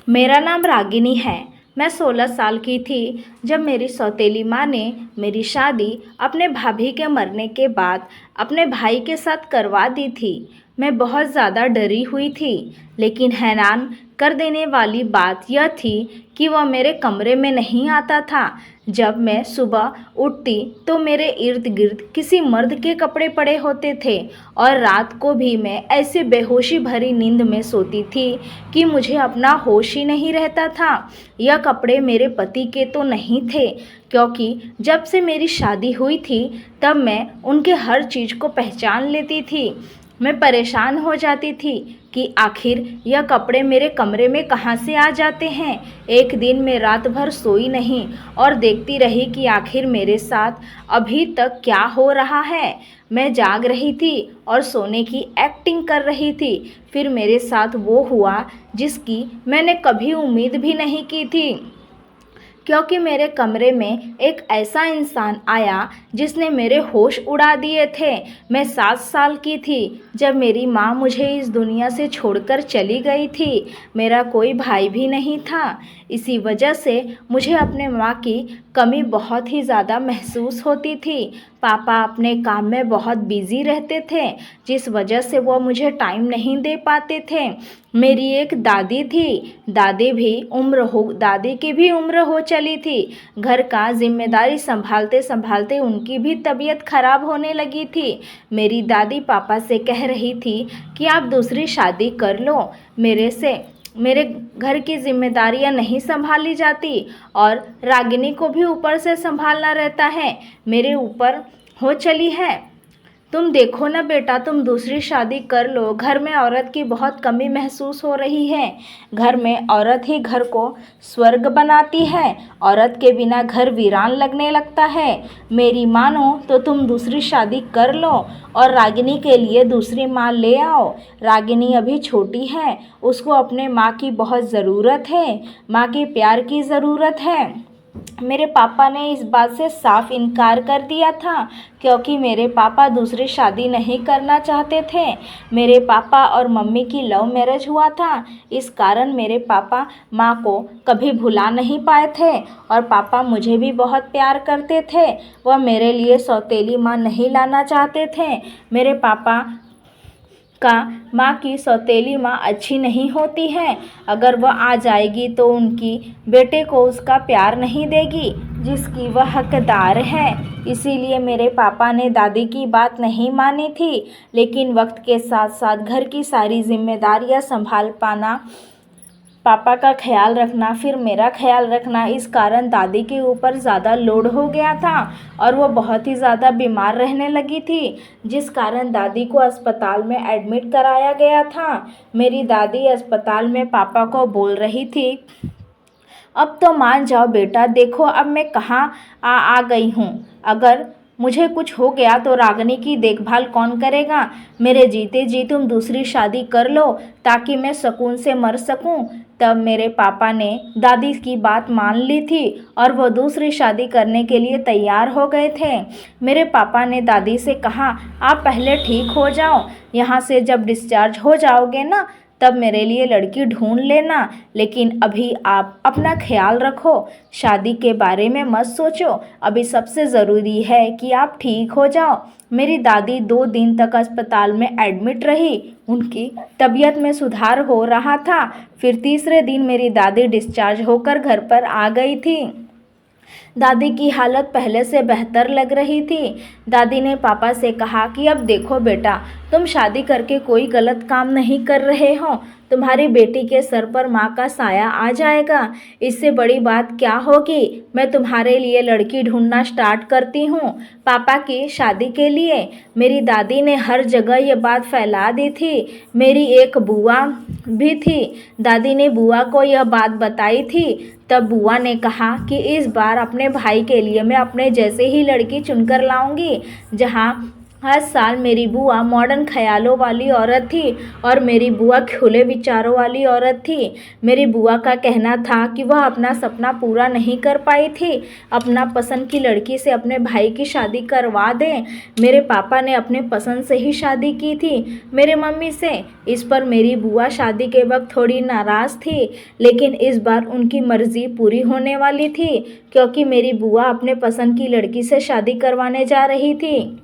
मेरा नाम रागिनी है। मैं 16 साल की थी जब मेरी सौतेली माँ ने मेरी शादी अपने भाभी के मरने के बाद अपने भाई के साथ करवा दी थी। मैं बहुत ज़्यादा डरी हुई थी, लेकिन हैरान कर देने वाली बात यह थी कि वह मेरे कमरे में नहीं आता था। जब मैं सुबह उठती तो मेरे इर्द गिर्द किसी मर्द के कपड़े पड़े होते थे और रात को भी मैं ऐसे बेहोशी भरी नींद में सोती थी कि मुझे अपना होश ही नहीं रहता था। यह कपड़े मेरे पति के तो नहीं थे, क्योंकि जब से मेरी शादी हुई थी तब मैं उनके हर चीज़ को पहचान लेती थी। मैं परेशान हो जाती थी कि आखिर यह कपड़े मेरे कमरे में कहाँ से आ जाते हैं। एक दिन मैं रात भर सोई नहीं और देखती रही कि आखिर मेरे साथ अभी तक क्या हो रहा है। मैं जाग रही थी और सोने की एक्टिंग कर रही थी। फिर मेरे साथ वो हुआ जिसकी मैंने कभी उम्मीद भी नहीं की थी, क्योंकि मेरे कमरे में एक ऐसा इंसान आया जिसने मेरे होश उड़ा दिए थे। मैं 7 साल की थी जब मेरी माँ मुझे इस दुनिया से छोड़कर चली गई थी। मेरा कोई भाई भी नहीं था। इसी वजह से मुझे अपने माँ की कमी बहुत ही ज़्यादा महसूस होती थी। पापा अपने काम में बहुत बिज़ी रहते थे, जिस वजह से वो मुझे टाइम नहीं दे पाते थे। मेरी एक दादी थी, दादी की भी उम्र हो चली थी। घर का जिम्मेदारी संभालते संभालते उनकी भी तबीयत खराब होने लगी थी। मेरी दादी पापा से कह रही थी कि आप दूसरी शादी कर लो, मेरे घर की जिम्मेदारियां नहीं संभाली जाती और रागिनी को भी ऊपर से संभालना रहता है, मेरे ऊपर हो चली है। तुम देखो ना बेटा, तुम दूसरी शादी कर लो। घर में औरत की बहुत कमी महसूस हो रही है। घर में औरत ही घर को स्वर्ग बनाती है। औरत के बिना घर वीरान लगने लगता है। मेरी मानो तो तुम दूसरी शादी कर लो और रागिनी के लिए दूसरी माँ ले आओ। रागिनी अभी छोटी है, उसको अपने माँ की बहुत ज़रूरत है, माँ के प्यार की ज़रूरत है। मेरे पापा ने इस बात से साफ इनकार कर दिया था, क्योंकि मेरे पापा दूसरी शादी नहीं करना चाहते थे। मेरे पापा और मम्मी की लव मैरिज हुआ था। इस कारण मेरे पापा माँ को कभी भुला नहीं पाए थे और पापा मुझे भी बहुत प्यार करते थे। वह मेरे लिए सौतेली माँ नहीं लाना चाहते थे। मेरे पापा का माँ की सौतेली माँ अच्छी नहीं होती है। अगर वह आ जाएगी तो उनकी बेटे को उसका प्यार नहीं देगी जिसकी वह हकदार है। इसीलिए मेरे पापा ने दादी की बात नहीं मानी थी। लेकिन वक्त के साथ साथ घर की सारी जिम्मेदारियां संभाल पाना, पापा का ख्याल रखना, फिर मेरा ख्याल रखना, इस कारण दादी के ऊपर ज़्यादा लोड हो गया था और वो बहुत ही ज़्यादा बीमार रहने लगी थी, जिस कारण दादी को अस्पताल में एडमिट कराया गया था। मेरी दादी अस्पताल में पापा को बोल रही थी, अब तो मान जाओ बेटा, देखो अब मैं कहाँ आ गई हूँ। अगर मुझे कुछ हो गया तो रागिनी की देखभाल कौन करेगा। मेरे जीते जी तुम दूसरी शादी कर लो ताकि मैं सुकून से मर सकूं। तब मेरे पापा ने दादी की बात मान ली थी और वो दूसरी शादी करने के लिए तैयार हो गए थे। मेरे पापा ने दादी से कहा, आप पहले ठीक हो जाओ, यहाँ से जब डिस्चार्ज हो जाओगे ना तब मेरे लिए लड़की ढूंढ लेना, लेकिन अभी आप अपना ख्याल रखो, शादी के बारे में मत सोचो। अभी सबसे ज़रूरी है कि आप ठीक हो जाओ। मेरी दादी 2 दिन तक अस्पताल में एडमिट रही। उनकी तबीयत में सुधार हो रहा था। फिर तीसरे दिन मेरी दादी डिस्चार्ज होकर घर पर आ गई थी। दादी की हालत पहले से बेहतर लग रही थी। दादी ने पापा से कहा कि अब देखो बेटा, तुम शादी करके कोई गलत काम नहीं कर रहे हो। तुम्हारी बेटी के सर पर माँ का साया आ जाएगा। इससे बड़ी बात क्या होगी। मैं तुम्हारे लिए लड़की ढूंढना स्टार्ट करती हूँ पापा की शादी के लिए। मेरी दादी ने हर जगह ये बात फैला दी थी। मेरी एक बुआ भी थी। दादी ने बुआ को यह बात बताई थी। तब बुआ ने कहा कि इस बार अपने भाई के लिए मैं अपने जैसे ही लड़की चुनकर लाऊंगी। जहाँ हर साल मेरी बुआ मॉडर्न ख्यालों वाली औरत थी और मेरी बुआ खुले विचारों वाली औरत थी। मेरी बुआ का कहना था कि वह अपना सपना पूरा नहीं कर पाई थी, अपना पसंद की लड़की से अपने भाई की शादी करवा दें। मेरे पापा ने अपने पसंद से ही शादी की थी मेरे मम्मी से। इस पर मेरी बुआ शादी के वक्त थोड़ी नाराज़ थी, लेकिन इस बार उनकी मर्ज़ी पूरी होने वाली थी, क्योंकि मेरी बुआ अपने पसंद की लड़की से शादी करवाने जा रही थी।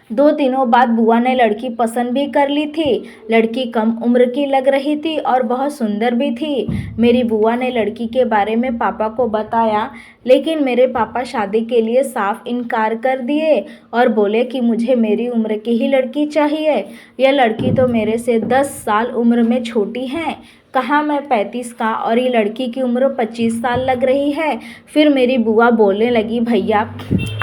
2 दिनों बाद बुआ ने लड़की पसंद भी कर ली थी। लड़की कम उम्र की लग रही थी और बहुत सुंदर भी थी। मेरी बुआ ने लड़की के बारे में पापा को बताया, लेकिन मेरे पापा शादी के लिए साफ इनकार कर दिए और बोले कि मुझे मेरी उम्र की ही लड़की चाहिए। यह लड़की तो मेरे से 10 साल उम्र में छोटी है। कहाँ मैं 35 का और ये लड़की की उम्र 25 साल लग रही है। फिर मेरी बुआ बोलने लगी, भैया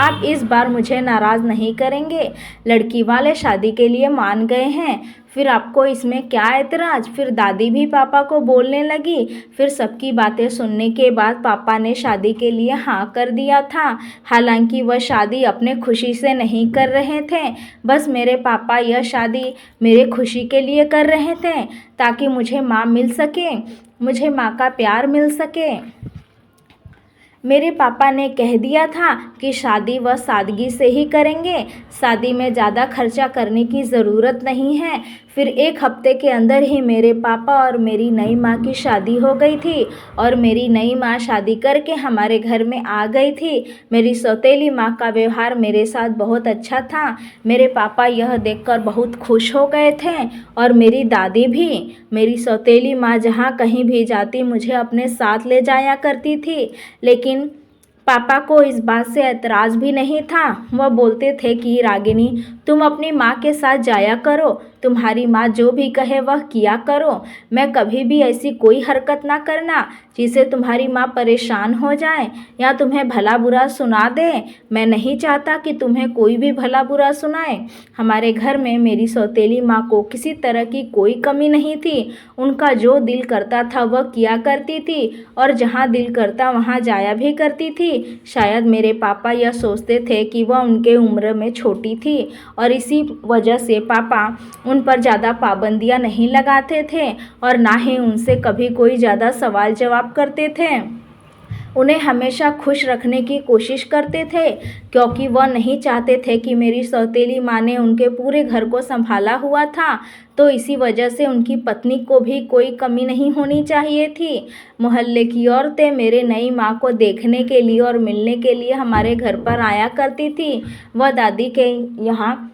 आप इस बार मुझे नाराज़ नहीं करेंगे, लड़की वाले शादी के लिए मान गए हैं, फिर आपको इसमें क्या एतराज़। फिर दादी भी पापा को बोलने लगी। फिर सबकी बातें सुनने के बाद पापा ने शादी के लिए हाँ कर दिया था। हालांकि वह शादी अपने खुशी से नहीं कर रहे थे, बस मेरे पापा यह शादी मेरे खुशी के लिए कर रहे थे, ताकि मुझे माँ मिल सके, मुझे माँ का प्यार मिल सके। मेरे पापा ने कह दिया था कि शादी वह सादगी से ही करेंगे, शादी में ज़्यादा खर्चा करने की ज़रूरत नहीं है। फिर 1 हफ्ते के अंदर ही मेरे पापा और मेरी नई माँ की शादी हो गई थी और मेरी नई माँ शादी करके हमारे घर में आ गई थी। मेरी सौतेली माँ का व्यवहार मेरे साथ बहुत अच्छा था। मेरे पापा यह देखकर बहुत खुश हो गए थे और मेरी दादी भी। मेरी सौतेली माँ जहाँ कहीं भी जाती मुझे अपने साथ ले जाया करती थी, लेकिन पापा को इस बात से ऐतराज़ भी नहीं था। वह बोलते थे कि रागिनी, तुम अपनी माँ के साथ जाया करो, तुम्हारी माँ जो भी कहे वह किया करो। मैं कभी भी ऐसी कोई हरकत ना करना जिससे तुम्हारी माँ परेशान हो जाए या तुम्हें भला बुरा सुना दे। मैं नहीं चाहता कि तुम्हें कोई भी भला बुरा सुनाए। हमारे घर में मेरी सौतेली माँ को किसी तरह की कोई कमी नहीं थी। उनका जो दिल करता था वह किया करती थी और जहाँ दिल करता वहाँ जाया भी करती थी। शायद मेरे पापा यह सोचते थे कि वह उनके उम्र में छोटी थी और इसी वजह से पापा उन पर ज़्यादा पाबंदियां नहीं लगाते थे और ना ही उनसे कभी कोई ज़्यादा सवाल जवाब करते थे। उन्हें हमेशा खुश रखने की कोशिश करते थे, क्योंकि वह नहीं चाहते थे कि मेरी सौतेली माँ ने उनके पूरे घर को संभाला हुआ था, तो इसी वजह से उनकी पत्नी को भी कोई कमी नहीं होनी चाहिए थी। मोहल्ले की औरतें मेरे नई माँ को देखने के लिए और मिलने के लिए हमारे घर पर आया करती थी। वह दादी के यहाँ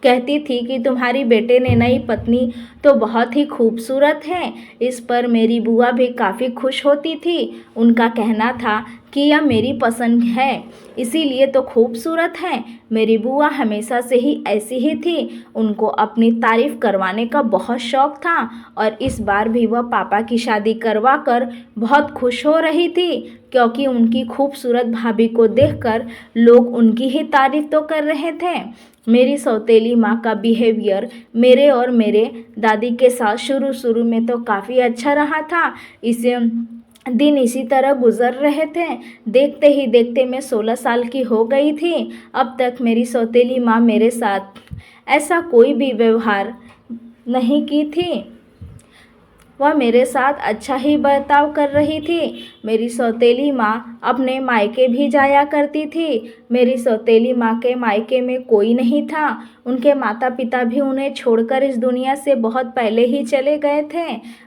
कहती थी कि तुम्हारी बेटे ने नई पत्नी तो बहुत ही खूबसूरत है। इस पर मेरी बुआ भी काफ़ी खुश होती थी। उनका कहना था कि यह मेरी पसंद है, इसीलिए तो खूबसूरत है। मेरी बुआ हमेशा से ही ऐसी ही थी। उनको अपनी तारीफ़ करवाने का बहुत शौक़ था और इस बार भी वह पापा की शादी करवा कर बहुत खुश हो रही थी, क्योंकि उनकी खूबसूरत भाभी को देखकर लोग उनकी ही तारीफ़ तो कर रहे थे। मेरी सौतेली माँ का बिहेवियर मेरे और मेरे दादी के साथ शुरू में तो काफ़ी अच्छा रहा था। इसे दिन इसी तरह गुजर रहे थे। देखते ही देखते मैं 16 साल की हो गई थी। अब तक मेरी सौतेली माँ मेरे साथ ऐसा कोई भी व्यवहार नहीं की थी। वह मेरे साथ अच्छा ही बर्ताव कर रही थी। मेरी सौतेली माँ अपने मायके भी जाया करती थी। मेरी सौतेली माँ के मायके में कोई नहीं था। उनके माता पिता भी उन्हें छोड़कर इस दुनिया से बहुत पहले ही चले गए थे।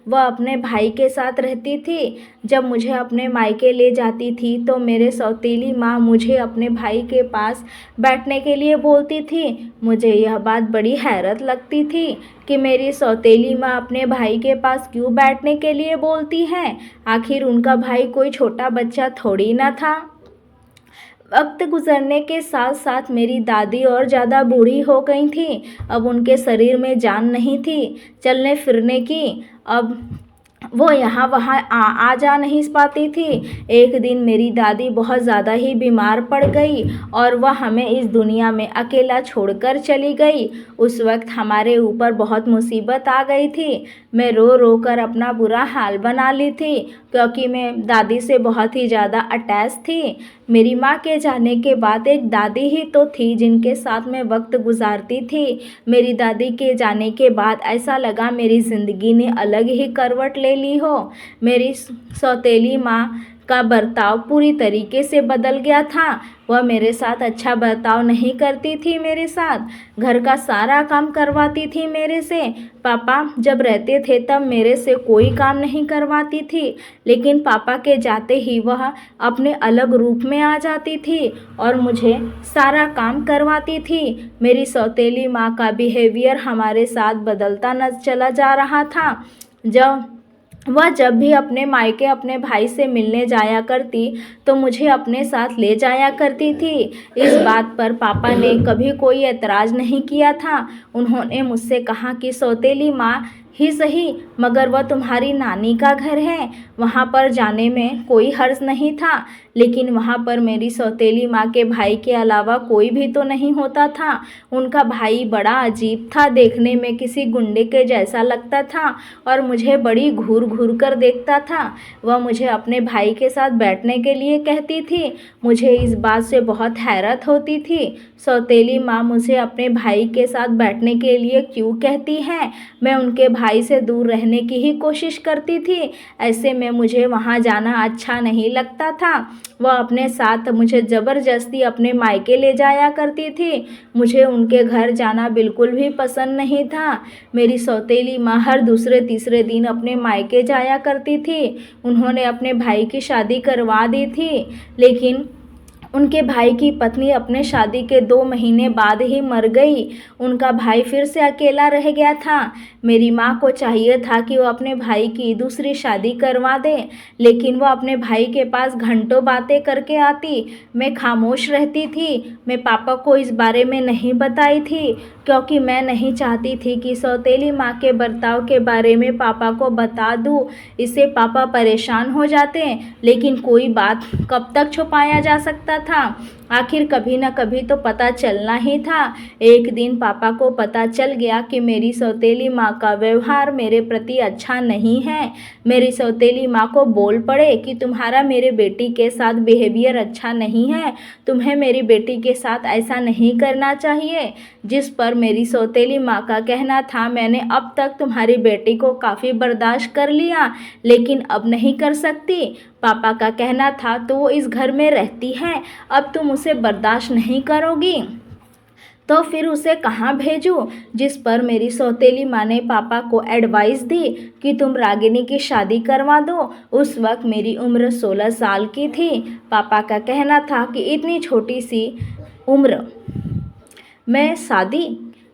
वह अपने भाई के साथ रहती थी। जब मुझे अपने मायके ले जाती थी तो मेरे सौतेली माँ मुझे अपने भाई के पास बैठने के लिए बोलती थी। मुझे यह बात बड़ी हैरत लगती थी कि मेरी सौतेली माँ अपने भाई के पास क्यों बैठने के लिए बोलती है। आखिर उनका भाई कोई छोटा बच्चा थोड़ी ना था। वक्त गुजरने के साथ साथ मेरी दादी और ज़्यादा बूढ़ी हो गई थी। अब उनके शरीर में जान नहीं थी चलने फिरने की। अब वो यहाँ वहाँ आ जा नहीं पाती थी। एक दिन मेरी दादी बहुत ज़्यादा ही बीमार पड़ गई और वह हमें इस दुनिया में अकेला छोड़कर चली गई। उस वक्त हमारे ऊपर बहुत मुसीबत आ गई थी। मैं रो रो कर अपना बुरा हाल बना ली थी, क्योंकि मैं दादी से बहुत ही ज़्यादा अटैच थी। मेरी माँ के जाने के बाद एक दादी ही तो थी जिनके साथ मैं वक्त गुजारती थी। मेरी दादी के जाने के बाद ऐसा लगा मेरी ज़िंदगी ने अलग ही करवट ले ली हो। मेरी सौतेली माँ का बर्ताव पूरी तरीके से बदल गया था। वह मेरे साथ अच्छा बर्ताव नहीं करती थी, मेरे साथ घर का सारा काम करवाती थी मेरे से। पापा जब रहते थे तब मेरे से कोई काम नहीं करवाती थी, लेकिन पापा के जाते ही वह अपने अलग रूप में आ जाती थी और मुझे सारा काम करवाती थी। मेरी सौतेली माँ का बिहेवियर हमारे साथ बदलता न चला जा रहा था। जब भी अपने मायके अपने भाई से मिलने जाया करती तो मुझे अपने साथ ले जाया करती थी। इस बात पर पापा ने कभी कोई एतराज़ नहीं किया था। उन्होंने मुझसे कहा कि सौतेली माँ ही सही, मगर वह तुम्हारी नानी का घर है, वहाँ पर जाने में कोई हर्ज नहीं था। लेकिन वहाँ पर मेरी सौतेली माँ के भाई के अलावा कोई भी तो नहीं होता था। उनका भाई बड़ा अजीब था, देखने में किसी गुंडे के जैसा लगता था और मुझे बड़ी घूर घूर कर देखता था। वह मुझे अपने भाई के साथ बैठने के लिए कहती थी। मुझे इस बात से बहुत हैरत होती थी, सौतेली माँ मुझे अपने भाई के साथ बैठने के लिए क्यों कहती हैं। मैं उनके भाई से दूर रहने की ही कोशिश करती थी। ऐसे में मुझे वहाँ जाना अच्छा नहीं लगता था। वह अपने साथ मुझे ज़बरदस्ती अपने मायके ले जाया करती थी। मुझे उनके घर जाना बिल्कुल भी पसंद नहीं था। मेरी सौतेली माँ हर दूसरे तीसरे दिन अपने मायके जाया करती थी। उन्होंने अपने भाई की शादी करवा दी थी, लेकिन उनके भाई की पत्नी अपने शादी के 2 महीने बाद ही मर गई। उनका भाई फिर से अकेला रह गया था। मेरी माँ को चाहिए था कि वो अपने भाई की दूसरी शादी करवा दे, लेकिन वो अपने भाई के पास घंटों बातें करके आती। मैं खामोश रहती थी। मैं पापा को इस बारे में नहीं बताई थी, क्योंकि मैं नहीं चाहती थी कि सौतेली माँ के बर्ताव के बारे में पापा को बता दूँ। इससे पापा परेशान हो जाते, लेकिन कोई बात कब तक छुपाया जा सकता था। आखिर कभी न कभी तो पता चलना ही था। एक दिन पापा को पता चल गया कि मेरी सौतेली माँ का व्यवहार मेरे प्रति अच्छा नहीं है। मेरी सौतेली माँ को बोल पड़े कि तुम्हारा मेरे बेटी के साथ बिहेवियर अच्छा नहीं है, तुम्हें मेरी बेटी के साथ ऐसा नहीं करना चाहिए। जिस पर मेरी सौतेली माँ का कहना था, मैंने अब तक तुम्हारी बेटी को काफ़ी बर्दाश्त कर लिया, लेकिन अब नहीं कर सकती। पापा का कहना था, तो वो इस घर में रहती है, अब तुम उसे बर्दाश्त नहीं करोगी तो फिर उसे कहाँ भेजूँ। जिस पर मेरी सौतेली माँ ने पापा को एडवाइस दी कि तुम रागिनी की शादी करवा दो। उस वक्त मेरी उम्र 16 साल की थी। पापा का कहना था कि इतनी छोटी सी उम्र में शादी।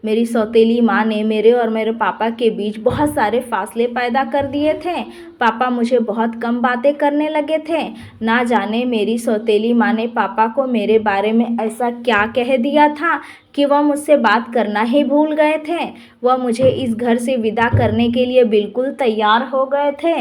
मेरी सौतेली माँ ने मेरे और मेरे पापा के बीच बहुत सारे फासले पैदा कर दिए थे। पापा मुझे बहुत कम बातें करने लगे थे। ना जाने मेरी सौतेली माँ ने पापा को मेरे बारे में ऐसा क्या कह दिया था कि वह मुझसे बात करना ही भूल गए थे। वह मुझे इस घर से विदा करने के लिए बिल्कुल तैयार हो गए थे।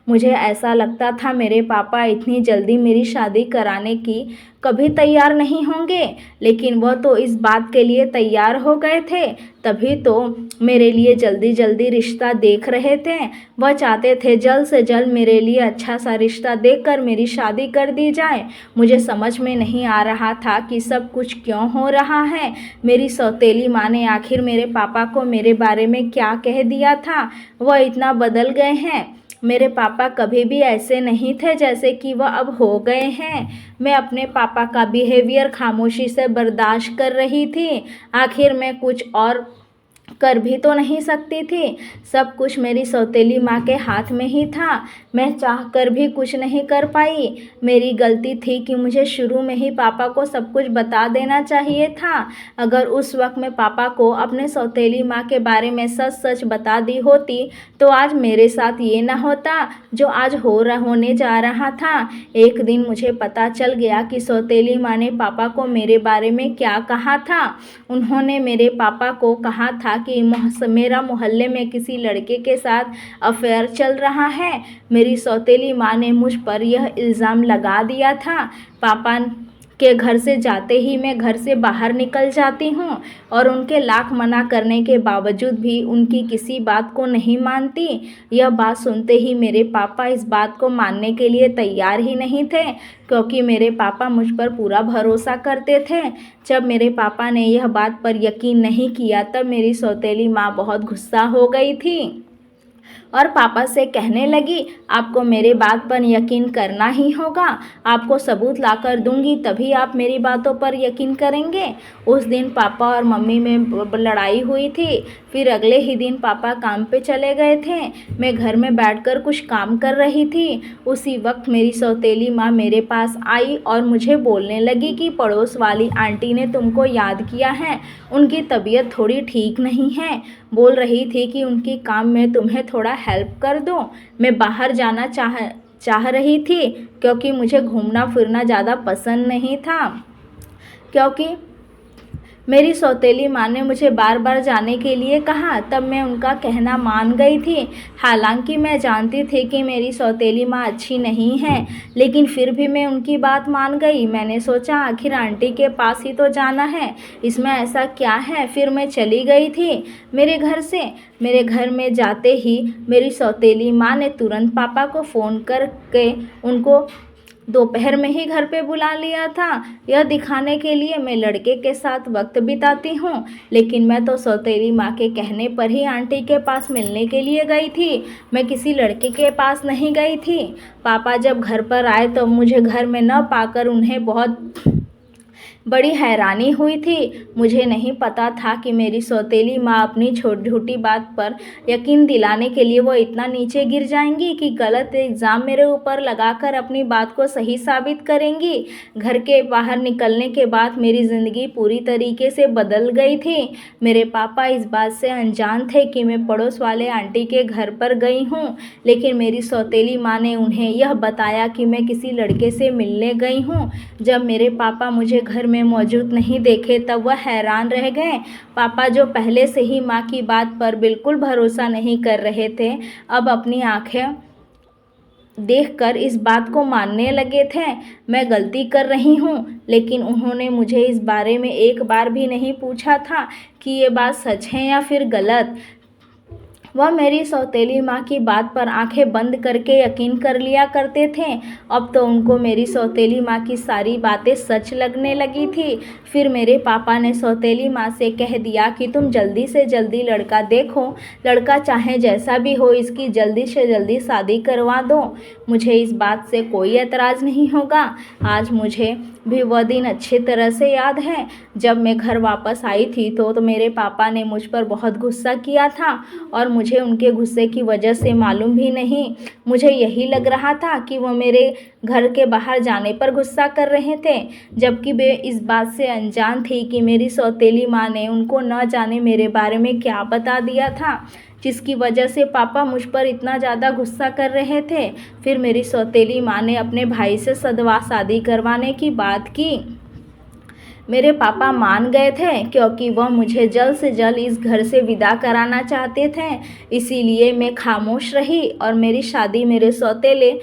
मुझे ऐसा लगता था मेरे पापा इतनी जल्दी मेरी शादी कराने की कभी तैयार नहीं होंगे, लेकिन वह तो इस बात के लिए तैयार हो गए थे। तभी तो मेरे लिए जल्दी जल्दी रिश्ता देख रहे थे। वह चाहते थे जल्द से जल्द मेरे लिए अच्छा सा रिश्ता देखकर मेरी शादी कर दी जाए। मुझे समझ में नहीं आ रहा था कि सब कुछ क्यों हो रहा है। मेरी सौतेली माँ ने आखिर मेरे पापा को मेरे बारे में क्या कह दिया था। वह इतना बदल गए हैं। मेरे पापा कभी भी ऐसे नहीं थे जैसे कि वह अब हो गए हैं। मैं अपने पापा का बिहेवियर खामोशी से बर्दाश्त कर रही थी। आखिर मैं कुछ और कर भी तो नहीं सकती थी। सब कुछ मेरी सौतेली माँ के हाथ में ही था। मैं चाहकर भी कुछ नहीं कर पाई। मेरी गलती थी कि मुझे शुरू में ही पापा को सब कुछ बता देना चाहिए था। अगर उस वक्त मैं पापा को अपने सौतेली माँ के बारे में सच सच बता दी होती तो आज मेरे साथ ये ना होता जो आज होने जा रहा था। एक दिन मुझे पता चल गया कि सौतेली माँ ने पापा को मेरे बारे में क्या कहा था। उन्होंने मेरे पापा को कहा था कि मेरा मोहल्ले में किसी लड़के के साथ अफेयर चल रहा है। मेरी सौतेली माँ ने मुझ पर यह इल्ज़ाम लगा दिया था। के घर से जाते ही मैं घर से बाहर निकल जाती हूँ और उनके लाख मना करने के बावजूद भी उनकी किसी बात को नहीं मानती। यह बात सुनते ही मेरे पापा इस बात को मानने के लिए तैयार ही नहीं थे, क्योंकि मेरे पापा मुझ पर पूरा भरोसा करते थे। जब मेरे पापा ने यह बात पर यकीन नहीं किया तब मेरी सौतेली माँ बहुत गुस्सा हो गई थी और पापा से कहने लगी, आपको मेरे बात पर यकीन करना ही होगा, आपको सबूत लाकर दूंगी तभी आप मेरी बातों पर यकीन करेंगे। उस दिन पापा और मम्मी में लड़ाई हुई थी। फिर अगले ही दिन पापा काम पे चले गए थे। मैं घर में बैठकर कुछ काम कर रही थी। उसी वक्त मेरी सौतेली माँ मेरे पास आई और मुझे बोलने लगी कि पड़ोस वाली आंटी ने तुमको याद किया है, उनकी तबीयत थोड़ी ठीक नहीं है, बोल रही थी कि उनकी काम में तुम्हें थोड़ा हेल्प कर दूं। मैं बाहर जाना चाह रही थी क्योंकि मुझे घूमना फिरना ज़्यादा पसंद नहीं था, क्योंकि मेरी सौतेली माँ ने मुझे बार बार जाने के लिए कहा। तब मैं उनका कहना मान गई थी। हालांकि मैं जानती थी कि मेरी सौतेली माँ अच्छी नहीं है, लेकिन फिर भी मैं उनकी बात मान गई। मैंने सोचा आखिर आंटी के पास ही तो जाना है, इसमें ऐसा क्या है। फिर मैं चली गई थी मेरे घर से। मेरे घर में जाते ही मेरी सौतेली माँ ने तुरंत पापा को फ़ोन करके उनको दोपहर में ही घर पे बुला लिया था, यह दिखाने के लिए मैं लड़के के साथ वक्त बिताती हूँ। लेकिन मैं तो सौतेली माँ के कहने पर ही आंटी के पास मिलने के लिए गई थी, मैं किसी लड़के के पास नहीं गई थी। पापा जब घर पर आए तो मुझे घर में न पाकर उन्हें बहुत बड़ी हैरानी हुई थी। मुझे नहीं पता था कि मेरी सौतेली माँ अपनी छोटी बात पर यकीन दिलाने के लिए वो इतना नीचे गिर जाएंगी कि गलत इल्ज़ाम मेरे ऊपर लगाकर अपनी बात को सही साबित करेंगी। घर के बाहर निकलने के बाद मेरी ज़िंदगी पूरी तरीके से बदल गई थी। मेरे पापा इस बात से अनजान थे कि मैं पड़ोस वाले आंटी के घर पर गई हूँ, लेकिन मेरी सौतेली माँ ने उन्हें यह बताया कि मैं किसी लड़के से मिलने गई हूँ। जब मेरे पापा मुझे घर में मौजूद नहीं देखे तब वह हैरान रह गए। पापा जो पहले से ही माँ की बात पर बिल्कुल भरोसा नहीं कर रहे थे, अब अपनी आंखें देखकर इस बात को मानने लगे थे। मैं गलती कर रही हूँ, लेकिन उन्होंने मुझे इस बारे में एक बार भी नहीं पूछा था कि ये बात सच है या फिर गलत। वह मेरी सौतेली माँ की बात पर आंखें बंद करके यकीन कर लिया करते थे। अब तो उनको मेरी सौतेली माँ की सारी बातें सच लगने लगी थी। फिर मेरे पापा ने सौतेली माँ से कह दिया कि तुम जल्दी से जल्दी लड़का देखो, लड़का चाहे जैसा भी हो इसकी जल्दी से जल्दी शादी करवा दो। मुझे इस बात से कोई एतराज़ नहीं होगा। आज मुझे भी वह दिन अच्छी तरह से याद है जब मैं घर वापस आई थी तो मेरे पापा ने मुझ पर बहुत गुस्सा किया था और मुझे उनके गुस्से की वजह से मालूम भी नहीं। मुझे यही लग रहा था कि वो मेरे घर के बाहर जाने पर गुस्सा कर रहे थे, जबकि वे इस बात से अनजान थी कि मेरी सौतेली माँ ने उनको न जाने मेरे बारे में क्या बता दिया था, जिसकी वजह से पापा मुझ पर इतना ज़्यादा गुस्सा कर रहे थे। फिर मेरी सौतेली माँ ने अपने भाई से सदवा शादी करवाने की बात की। मेरे पापा मान गए थे क्योंकि वह मुझे जल्द से जल्द इस घर से विदा कराना चाहते थे। इसीलिए मैं खामोश रही और मेरी शादी मेरे सौतेले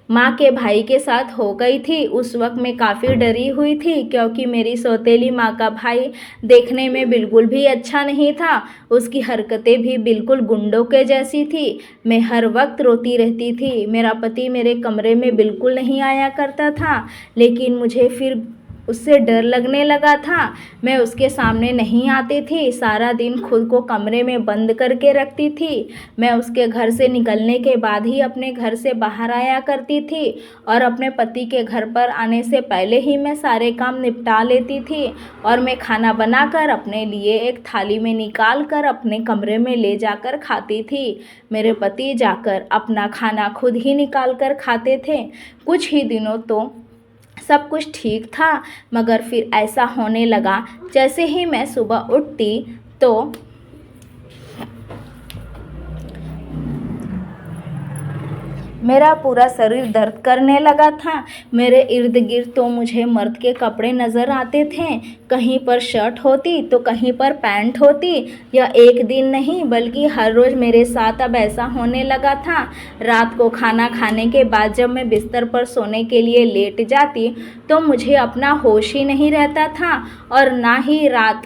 माँ के भाई के साथ हो गई थी। उस वक्त मैं काफ़ी डरी हुई थी क्योंकि मेरी सौतेली माँ का भाई देखने में बिल्कुल भी अच्छा नहीं था, उसकी हरकतें भी बिल्कुल गुंडों के जैसी थी। मैं हर वक्त रोती रहती थी। मेरा पति मेरे कमरे में बिल्कुल नहीं आया करता था, लेकिन मुझे फिर उससे डर लगने लगा था। मैं उसके सामने नहीं आती थी, सारा दिन खुद को कमरे में बंद करके रखती थी। मैं उसके घर से निकलने के बाद ही अपने घर से बाहर आया करती थी और अपने पति के घर पर आने से पहले ही मैं सारे काम निपटा लेती थी और मैं खाना बनाकर अपने लिए एक थाली में निकाल कर अपने कमरे में ले जाकर खाती थी। मेरे पति जाकर अपना खाना खुद ही निकाल कर खाते थे। कुछ ही दिनों तो सब कुछ ठीक था, मगर फिर ऐसा होने लगा जैसे ही मैं सुबह उठती तो मेरा पूरा शरीर दर्द करने लगा था। मेरे इर्द गिर्द तो मुझे मर्द के कपड़े नज़र आते थे। कहीं पर शर्ट होती तो कहीं पर पैंट होती। यह एक दिन नहीं बल्कि हर रोज़ मेरे साथ अब ऐसा होने लगा था। रात को खाना खाने के बाद जब मैं बिस्तर पर सोने के लिए लेट जाती तो मुझे अपना होश ही नहीं रहता था और ना ही रात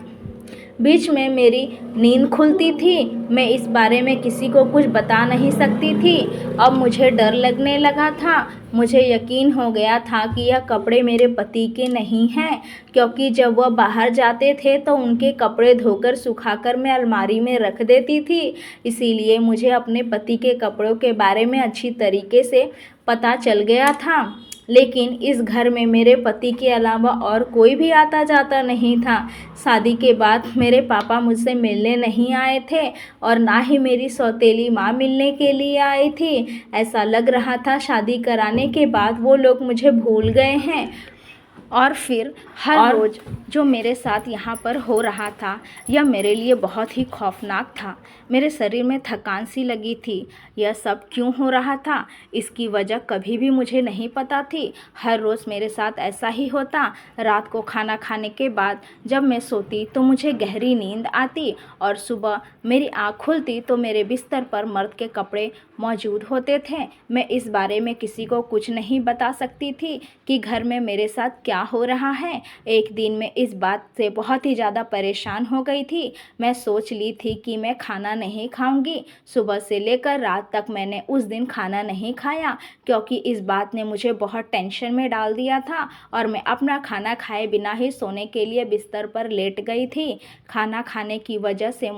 बीच में मेरी नींद खुलती थी। मैं इस बारे में किसी को कुछ बता नहीं सकती थी। अब मुझे डर लगने लगा था। मुझे यकीन हो गया था कि यह कपड़े मेरे पति के नहीं हैं, क्योंकि जब वह बाहर जाते थे तो उनके कपड़े धोकर सुखाकर मैं अलमारी में रख देती थी। इसीलिए मुझे अपने पति के कपड़ों के बारे में अच्छी तरीके से पता चल गया था। लेकिन इस घर में मेरे पति के अलावा और कोई भी आता जाता नहीं था। शादी के बाद मेरे पापा मुझसे मिलने नहीं आए थे और ना ही मेरी सौतेली माँ मिलने के लिए आई थी। ऐसा लग रहा था शादी कराने के बाद वो लोग मुझे भूल गए हैं। और फिर हर रोज़ जो मेरे साथ यहाँ पर हो रहा था यह मेरे लिए बहुत ही खौफनाक था। मेरे शरीर में थकान सी लगी थी। यह सब क्यों हो रहा था इसकी वजह कभी भी मुझे नहीं पता थी। हर रोज़ मेरे साथ ऐसा ही होता। रात को खाना खाने के बाद जब मैं सोती तो मुझे गहरी नींद आती और सुबह मेरी आँख खुलती तो मेरे बिस्तर पर मर्द के कपड़े मौजूद होते थे। मैं इस बारे में किसी को कुछ नहीं बता सकती थी कि घर में मेरे साथ क्या हो रहा है। एक दिन मैं इस बात से बहुत ही ज़्यादा परेशान हो गई थी। मैं सोच ली थी कि मैं खाना नहीं खाऊंगी। सुबह से लेकर रात तक मैंने उस दिन खाना नहीं खाया, क्योंकि इस बात ने मुझे बहुत टेंशन में डाल दिया था और मैं अपना खाना खाए बिना ही सोने के लिए बिस्तर पर लेट गई थी। खाना खाने की वजह से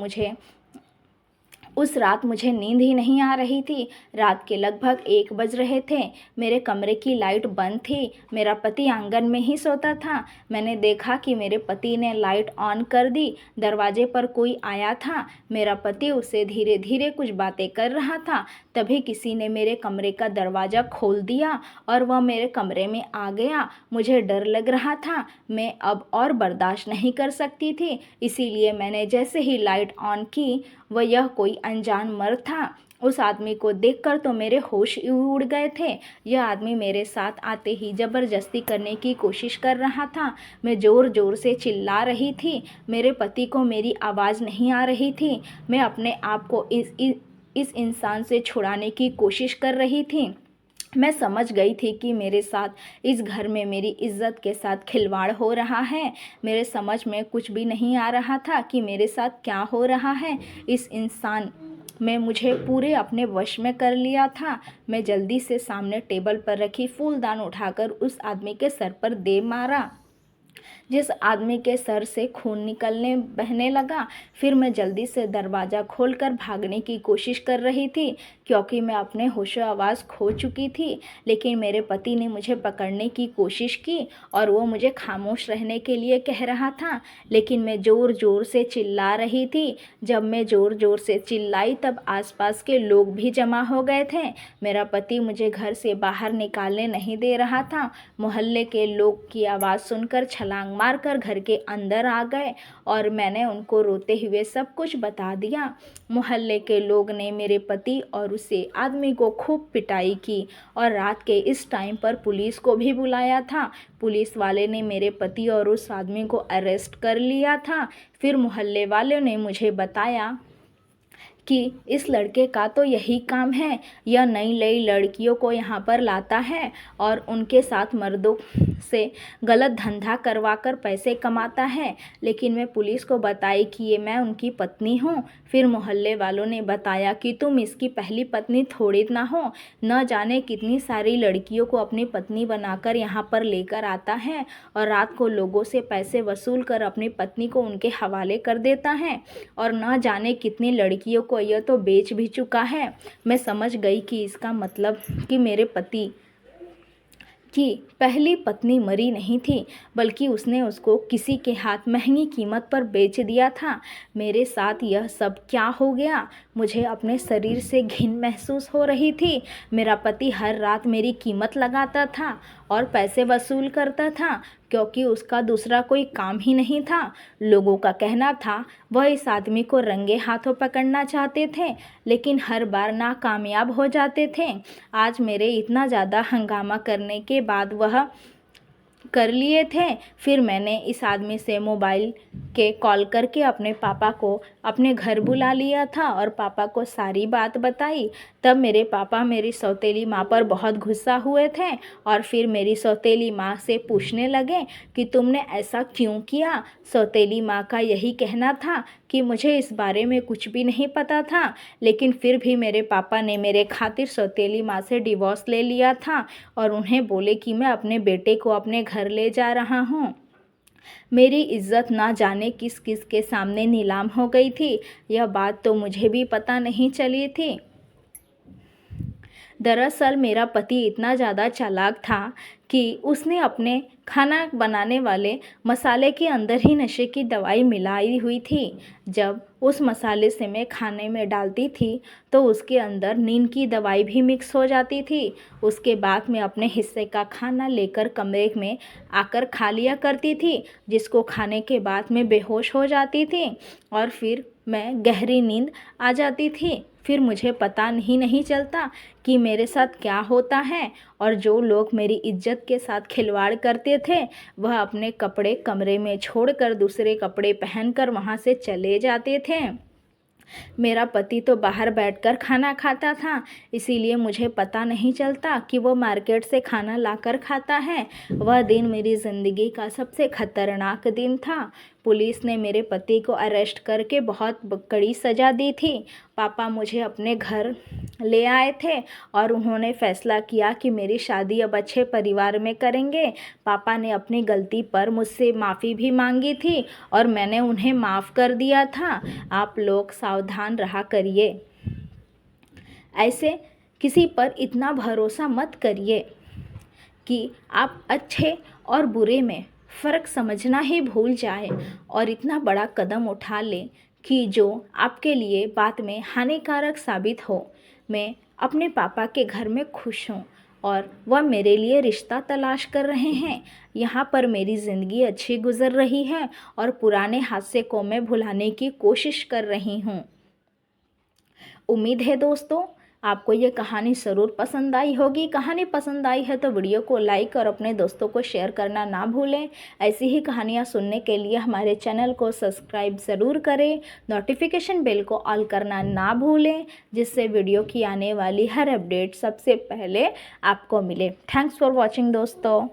उस रात मुझे नींद ही नहीं आ रही थी। रात के लगभग 1 बज रहे थे। मेरे कमरे की लाइट बंद थी। मेरा पति आंगन में ही सोता था। मैंने देखा कि मेरे पति ने लाइट ऑन कर दी। दरवाजे पर कोई आया था। मेरा पति उससे धीरे धीरे कुछ बातें कर रहा था। तभी किसी ने मेरे कमरे का दरवाज़ा खोल दिया और वह मेरे कमरे में आ गया। मुझे डर लग रहा था। मैं अब और बर्दाश्त नहीं कर सकती थी। इसीलिए मैंने जैसे ही लाइट ऑन की वह यह कोई अनजान मर्द था। उस आदमी को देखकर तो मेरे होश ही उड़ गए थे। यह आदमी मेरे साथ आते ही ज़बरदस्ती करने की कोशिश कर रहा था। मैं ज़ोर ज़ोर से चिल्ला रही थी। मेरे पति को मेरी आवाज़ नहीं आ रही थी। मैं अपने आप को इस इंसान से छुड़ाने की कोशिश कर रही थी। मैं समझ गई थी कि मेरे साथ इस घर में मेरी इज्जत के साथ खिलवाड़ हो रहा है। मेरे समझ में कुछ भी नहीं आ रहा था कि मेरे साथ क्या हो रहा है। इस इंसान में मुझे पूरे अपने वश में कर लिया था। मैं जल्दी से सामने टेबल पर रखी फूलदान उठाकर उस आदमी के सर पर दे मारा, जिस आदमी के सर से खून बहने लगा। फिर मैं जल्दी से दरवाज़ा खोलकर भागने की कोशिश कर रही थी, क्योंकि मैं अपने होशो आवाज़ खो चुकी थी। लेकिन मेरे पति ने मुझे पकड़ने की कोशिश की और वो मुझे खामोश रहने के लिए कह रहा था, लेकिन मैं ज़ोर ज़ोर से चिल्ला रही थी। जब मैं ज़ोर ज़ोर से चिल्लाई तब आसपास के लोग भी जमा हो गए थे। मेरा पति मुझे घर से बाहर निकालने नहीं दे रहा था। मोहल्ले के लोग की आवाज़ सुनकर छलांग मारकर घर के अंदर आ गए और मैंने उनको रोते हुए सब कुछ बता दिया। मोहल्ले के लोग ने मेरे पति और उसे आदमी को खूब पिटाई की और रात के इस टाइम पर पुलिस को भी बुलाया था। पुलिस वाले ने मेरे पति और उस आदमी को अरेस्ट कर लिया था। फिर मोहल्ले वालों ने मुझे बताया कि इस लड़के का तो यही काम है, यह नई नई लड़कियों को यहाँ पर लाता है और उनके साथ मर्दों से गलत धंधा करवा कर पैसे कमाता है। लेकिन मैं पुलिस को बताई कि मैं उनकी पत्नी हूँ। फिर मोहल्ले वालों ने बताया कि तुम इसकी पहली पत्नी थोड़ी ना हो, न जाने कितनी सारी लड़कियों को अपनी पत्नी बनाकर यहाँ पर लेकर आता है और रात को लोगों से पैसे वसूल कर अपनी पत्नी को उनके हवाले कर देता है और न जाने कितनी लड़कियों को यह तो बेच भी चुका है। मैं समझ गई कि इसका मतलब कि मेरे पति की पहली पत्नी मरी नहीं थी, बल्कि उसने उसको किसी के हाथ महंगी कीमत पर बेच दिया था। मेरे साथ यह सब क्या हो गया? मुझे अपने शरीर से घिन महसूस हो रही थी। मेरा पति हर रात मेरी कीमत लगाता था और पैसे वसूल करता था, क्योंकि उसका दूसरा कोई काम ही नहीं था। लोगों का कहना था वह इस आदमी को रंगे हाथों पकड़ना चाहते थे, लेकिन हर बार नाकामयाब हो जाते थे। आज मेरे इतना ज़्यादा हंगामा करने के बाद वह कर लिए थे। फिर मैंने इस आदमी से मोबाइल के कॉल करके अपने पापा को अपने घर बुला लिया था और पापा को सारी बात बताई। तब मेरे पापा मेरी सौतेली माँ पर बहुत गुस्सा हुए थे और फिर मेरी सौतेली माँ से पूछने लगे कि तुमने ऐसा क्यों किया। सौतेली माँ का यही कहना था कि मुझे इस बारे में कुछ भी नहीं पता था, लेकिन फिर भी मेरे पापा ने मेरे खातिर सौतेली माँ से डिवोर्स ले लिया था और उन्हें बोले कि मैं अपने बेटे को अपने घर ले जा रहा हूँ। मेरी इज्जत ना जाने किस किस के सामने नीलाम हो गई थी। यह बात तो मुझे भी पता नहीं चली थी। दरअसल मेरा पति इतना ज़्यादा चालाक था कि उसने अपने खाना बनाने वाले मसाले के अंदर ही नशे की दवाई मिलाई हुई थी। जब उस मसाले से मैं खाने में डालती थी तो उसके अंदर नींद की दवाई भी मिक्स हो जाती थी। उसके बाद मैं अपने हिस्से का खाना लेकर कमरे में आकर खा लिया करती थी, जिसको खाने के बाद मैं बेहोश हो जाती थी और फिर मैं गहरी नींद आ जाती थी। फिर मुझे पता ही नहीं चलता कि मेरे साथ क्या होता है, और जो लोग मेरी इज्जत के साथ खिलवाड़ करते थे वह अपने कपड़े कमरे में छोड़कर दूसरे कपड़े पहनकर वहाँ से चले जाते थे। मेरा पति तो बाहर बैठकर खाना खाता था, इसीलिए मुझे पता नहीं चलता कि वो मार्केट से खाना लाकर खाता है। वह दिन मेरी ज़िंदगी का सबसे खतरनाक दिन था। पुलिस ने मेरे पति को अरेस्ट करके बहुत कड़ी सज़ा दी थी। पापा मुझे अपने घर ले आए थे और उन्होंने फ़ैसला किया कि मेरी शादी अब अच्छे परिवार में करेंगे। पापा ने अपनी गलती पर मुझसे माफ़ी भी मांगी थी और मैंने उन्हें माफ़ कर दिया था। आप लोग सावधान रहा करिए, ऐसे किसी पर इतना भरोसा मत करिए कि आप अच्छे और बुरे में फ़र्क समझना ही भूल जाए और इतना बड़ा कदम उठा लें कि जो आपके लिए बाद में हानिकारक साबित हो। मैं अपने पापा के घर में खुश हूँ और वह मेरे लिए रिश्ता तलाश कर रहे हैं। यहाँ पर मेरी ज़िंदगी अच्छी गुजर रही है और पुराने हादसे को मैं भुलाने की कोशिश कर रही हूँ। उम्मीद है दोस्तों आपको ये कहानी ज़रूर पसंद आई होगी। कहानी पसंद आई है तो वीडियो को लाइक और अपने दोस्तों को शेयर करना ना भूलें। ऐसी ही कहानियाँ सुनने के लिए हमारे चैनल को सब्सक्राइब ज़रूर करें। नोटिफिकेशन बेल को ऑल करना ना भूलें, जिससे वीडियो की आने वाली हर अपडेट सबसे पहले आपको मिले। थैंक्स फॉर वॉचिंग दोस्तों।